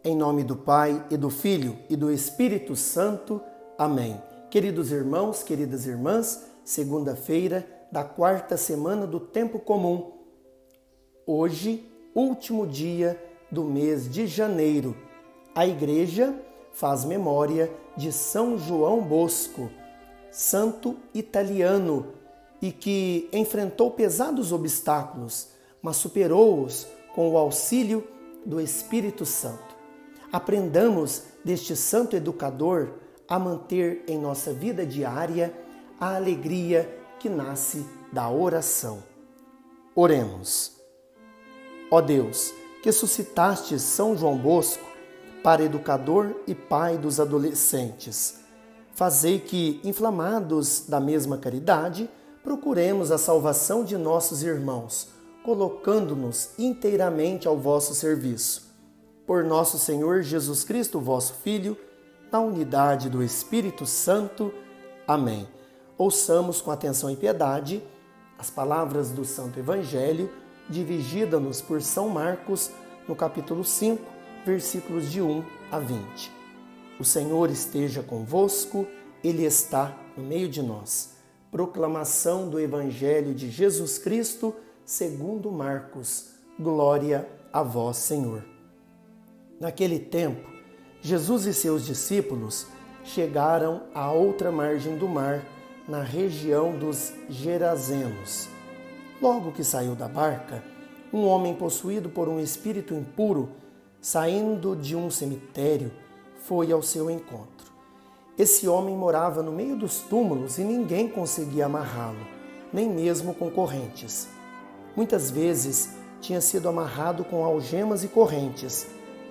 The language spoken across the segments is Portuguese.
Em nome do Pai, e do Filho, e do Espírito Santo. Amém. Queridos irmãos, queridas irmãs, segunda-feira da quarta semana do Tempo Comum. Hoje, último dia do mês de janeiro. A Igreja faz memória de São João Bosco, santo italiano, e que enfrentou pesados obstáculos, mas superou-os com o auxílio do Espírito Santo. Aprendamos deste santo educador a manter em nossa vida diária a alegria que nasce da oração. Oremos. Ó Deus, que suscitaste São João Bosco para educador e pai dos adolescentes, fazei que, inflamados da mesma caridade, procuremos a salvação de nossos irmãos, colocando-nos inteiramente ao vosso serviço. Por nosso Senhor Jesus Cristo, vosso Filho, na unidade do Espírito Santo. Amém. Ouçamos com atenção e piedade as palavras do Santo Evangelho, dirigidas-nos por São Marcos, no capítulo 5, versículos de 1 a 20. O Senhor esteja convosco, Ele está no meio de nós. Proclamação do Evangelho de Jesus Cristo, segundo Marcos. Glória a vós, Senhor. Naquele tempo, Jesus e seus discípulos chegaram à outra margem do mar, na região dos Gerazenos. Logo que saiu da barca, um homem possuído por um espírito impuro, saindo de um cemitério, foi ao seu encontro. Esse homem morava no meio dos túmulos e ninguém conseguia amarrá-lo, nem mesmo com correntes. Muitas vezes tinha sido amarrado com algemas e correntes,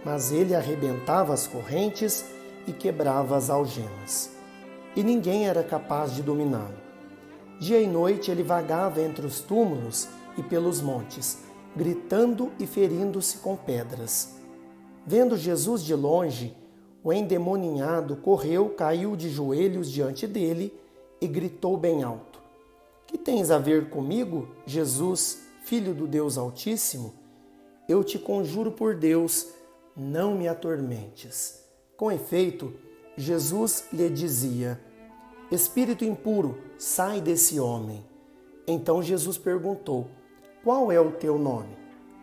mas ele arrebentava as correntes e quebrava as algemas. E ninguém era capaz de dominá-lo. Dia e noite ele vagava entre os túmulos e pelos montes, gritando e ferindo-se com pedras. Vendo Jesus de longe, o endemoniado correu, caiu de joelhos diante dele e gritou bem alto: Que tens a ver comigo, Jesus, Filho do Deus Altíssimo? Eu te conjuro por Deus, não me atormentes. Com efeito, Jesus lhe dizia: Espírito impuro, sai desse homem. Então Jesus perguntou: Qual é o teu nome?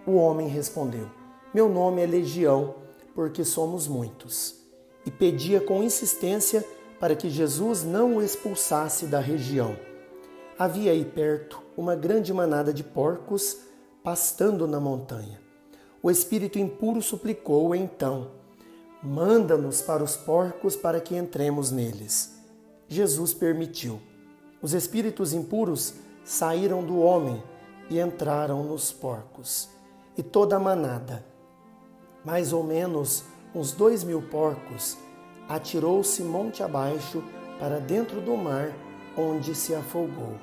O homem respondeu: Meu nome é Legião, porque somos muitos. E pedia com insistência para que Jesus não o expulsasse da região. Havia aí perto uma grande manada de porcos pastando na montanha. O espírito impuro suplicou então: Manda-nos para os porcos para que entremos neles. Jesus permitiu. Os espíritos impuros saíram do homem e entraram nos porcos. E toda a manada, mais ou menos uns 2.000 porcos, atirou-se monte abaixo para dentro do mar, onde se afogou.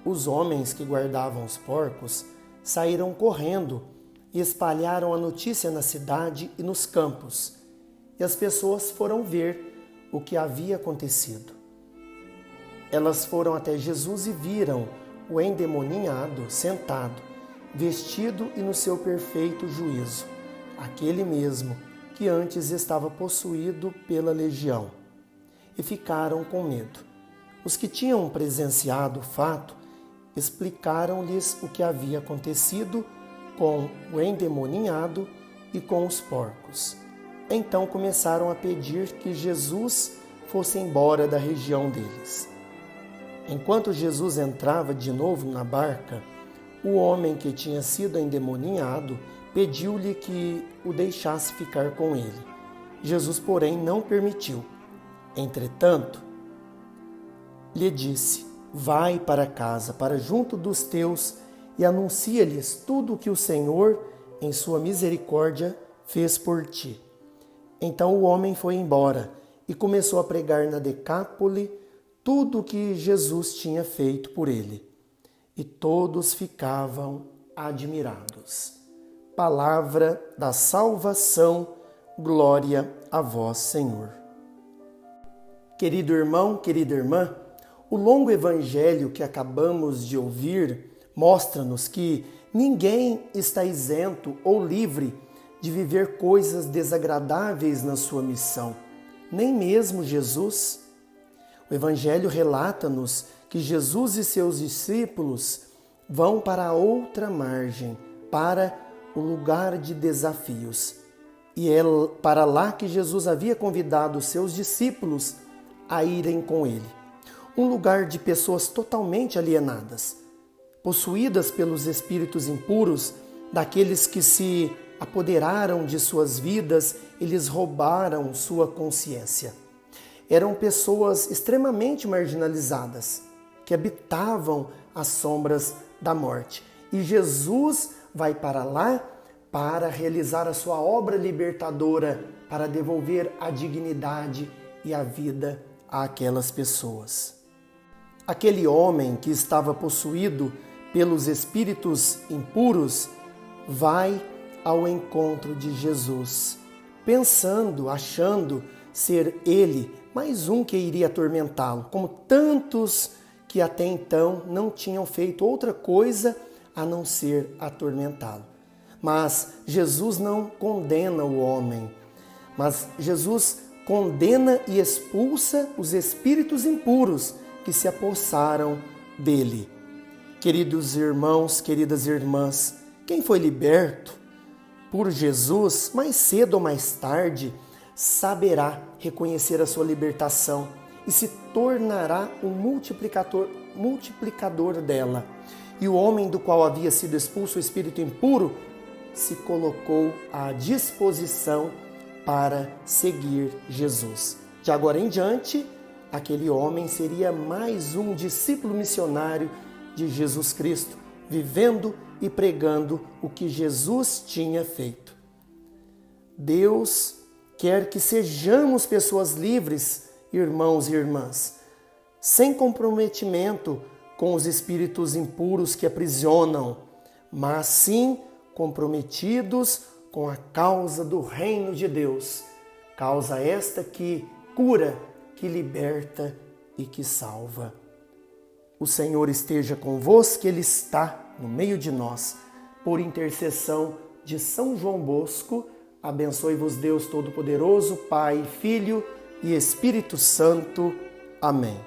Os homens que guardavam os porcos saíram correndo e espalharam a notícia na cidade e nos campos, e as pessoas foram ver o que havia acontecido. Elas foram até Jesus e viram o endemoniado sentado, vestido e no seu perfeito juízo, aquele mesmo que antes estava possuído pela legião, e ficaram com medo. Os que tinham presenciado o fato explicaram-lhes o que havia acontecido com o endemoniado e com os porcos. Então começaram a pedir que Jesus fosse embora da região deles. Enquanto Jesus entrava de novo na barca, o homem que tinha sido endemoniado pediu-lhe que o deixasse ficar com ele. Jesus, porém, não permitiu. Entretanto, lhe disse: Vai para casa, para junto dos teus, e anuncia-lhes tudo o que o Senhor, em sua misericórdia, fez por ti. Então o homem foi embora e começou a pregar na Decápole tudo o que Jesus tinha feito por ele. E todos ficavam admirados. Palavra da salvação, glória a vós, Senhor. Querido irmão, querida irmã, o longo evangelho que acabamos de ouvir mostra-nos que ninguém está isento ou livre de viver coisas desagradáveis na sua missão. Nem mesmo Jesus. O Evangelho relata-nos que Jesus e seus discípulos vão para a outra margem, para o lugar de desafios. E é para lá que Jesus havia convidado os seus discípulos a irem com ele. Um lugar de pessoas totalmente alienadas, possuídas pelos espíritos impuros, daqueles que se apoderaram de suas vidas e lhes roubaram sua consciência. Eram pessoas extremamente marginalizadas, que habitavam as sombras da morte. E Jesus vai para lá para realizar a sua obra libertadora, para devolver a dignidade e a vida àquelas pessoas. Aquele homem que estava possuído pelos espíritos impuros vai ao encontro de Jesus, pensando, achando ser ele mais um que iria atormentá-lo, como tantos que até então não tinham feito outra coisa a não ser atormentá-lo. Mas Jesus não condena o homem, mas Jesus condena e expulsa os espíritos impuros que se apossaram dele. Queridos irmãos, queridas irmãs, quem foi liberto por Jesus, mais cedo ou mais tarde, saberá reconhecer a sua libertação e se tornará um multiplicador dela. E o homem do qual havia sido expulso o espírito impuro se colocou à disposição para seguir Jesus. De agora em diante, aquele homem seria mais um discípulo missionário de Jesus Cristo, vivendo e pregando o que Jesus tinha feito. Deus quer que sejamos pessoas livres, irmãos e irmãs, sem comprometimento com os espíritos impuros que aprisionam, mas sim comprometidos com a causa do reino de Deus, causa esta que cura, que liberta e que salva. O Senhor esteja convosco, Ele está no meio de nós. Por intercessão de São João Bosco, abençoe-vos Deus Todo-Poderoso, Pai, Filho e Espírito Santo. Amém.